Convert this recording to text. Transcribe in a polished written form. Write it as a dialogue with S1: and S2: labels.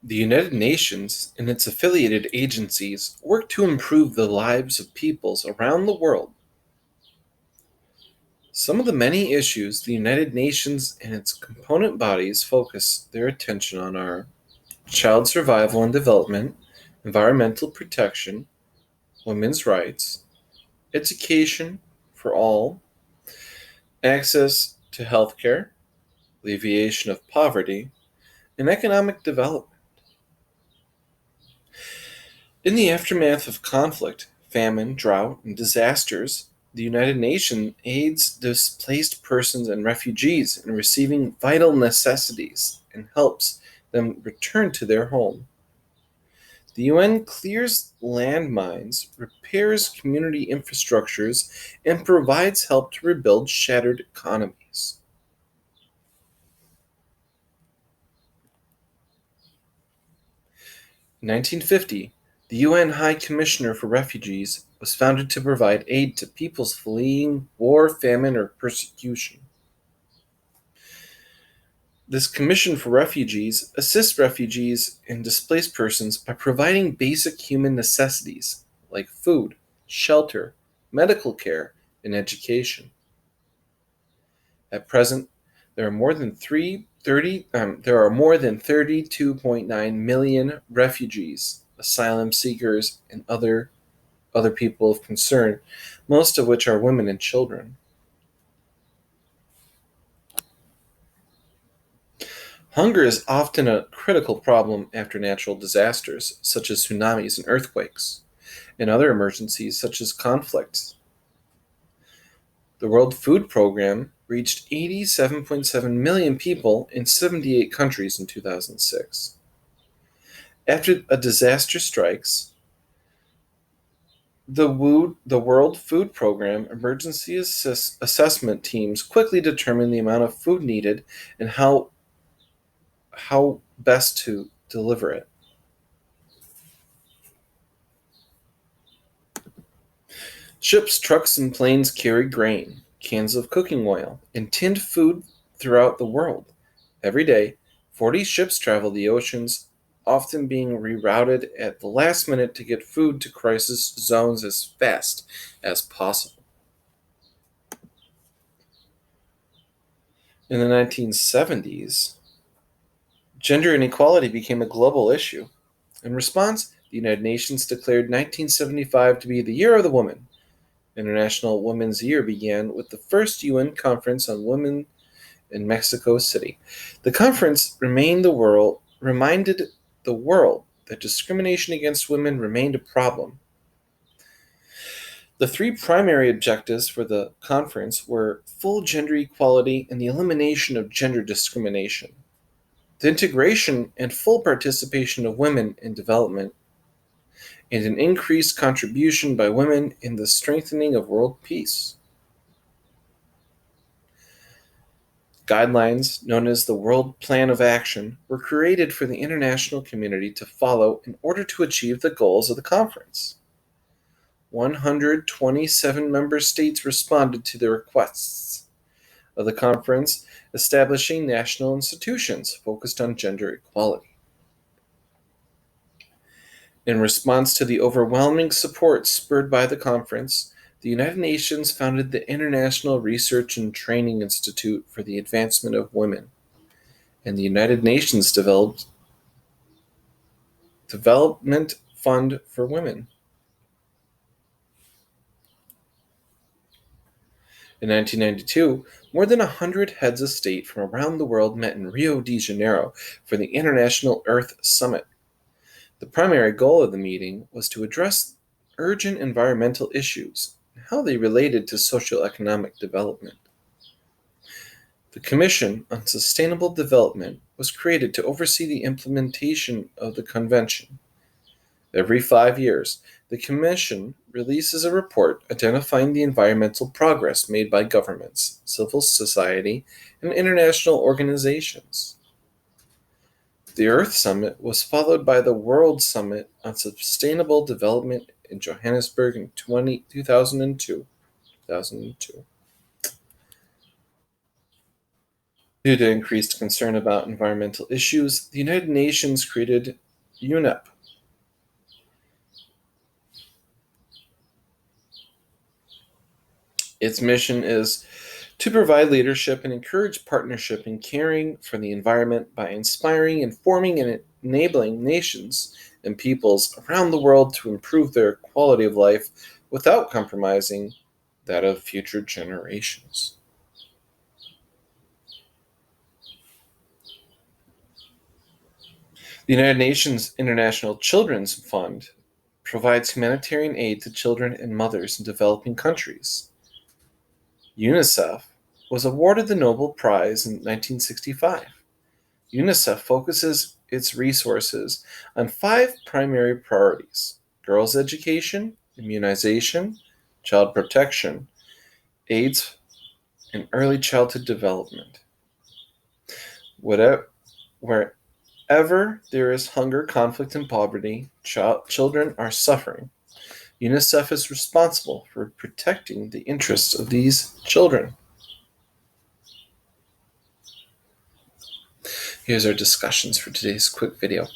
S1: The United Nations and its affiliated agencies work to improve the lives of peoples around the world. Some of the many issues the United Nations and its component bodies focus their attention on are child survival and development, environmental protection, women's rights, education for all, access to healthcare, alleviation of poverty, and economic development. In the aftermath of conflict, famine, drought, and disasters, the United Nations aids displaced persons and refugees in receiving vital necessities and helps them return to their home. The UN clears landmines, repairs community infrastructures, and provides help to rebuild shattered economies. In 1950, the UN High Commissioner for Refugees was founded to provide aid to peoples fleeing war, famine, or persecution. This Commission for Refugees assists refugees and displaced persons by providing basic human necessities like food, shelter, medical care, and education. At present, there are more than 32.9 million refugees, asylum seekers, and other people of concern, most of which are women and children. Hunger is often a critical problem after natural disasters, such as tsunamis and earthquakes, and other emergencies such as conflicts. The World Food Program reached 87.7 million people in 78 countries in 2006. After a disaster strikes, the World Food Program emergency assessment teams quickly determine the amount of food needed and how best to deliver it. Ships, trucks, and planes carry grain, cans of cooking oil, and tinned food throughout the world. Every day, 40 ships travel the oceans, often being rerouted at the last minute to get food to crisis zones as fast as possible. In the 1970s, gender inequality became a global issue. In response, the United Nations declared 1975 to be the Year of the Woman. International Women's Year began with the first UN Conference on Women in Mexico City. The conference reminded the world that discrimination against women remained a problem. The three primary objectives for the conference were full gender equality and the elimination of gender discrimination, the integration and full participation of women in development, and an increased contribution by women in the strengthening of world peace. Guidelines, known as the World Plan of Action, were created for the international community to follow in order to achieve the goals of the conference. 127 member states responded to the requests of the conference, establishing national institutions focused on gender equality. In response to the overwhelming support spurred by the conference, the United Nations founded the International Research and Training Institute for the Advancement of Women, and the United Nations Development Fund for Women. In 1992, more than 100 heads of state from around the world met in Rio de Janeiro for the International Earth Summit. The primary goal of the meeting was to address urgent environmental issues and how they related to socioeconomic development. The Commission on Sustainable Development was created to oversee the implementation of the convention. Every 5 years, the Commission releases a report identifying the environmental progress made by governments, civil society, and international organizations. The Earth Summit was followed by the World Summit on Sustainable Development in Johannesburg in 2002. Due to increased concern about environmental issues, the United Nations created UNEP. Its mission is to provide leadership and encourage partnership in caring for the environment by inspiring, informing, and enabling nations and peoples around the world to improve their quality of life without compromising that of future generations. The United Nations International Children's Fund provides humanitarian aid to children and mothers in developing countries. Unicef was awarded the Nobel Prize in 1965. Unicef focuses its resources on five primary priorities: girls' education, immunization, child protection, AIDS, and early childhood development. Whatever, wherever there is hunger, conflict, and poverty, children are suffering. UNICEF is responsible for protecting the interests of these children. Here's our discussions for today's quick video.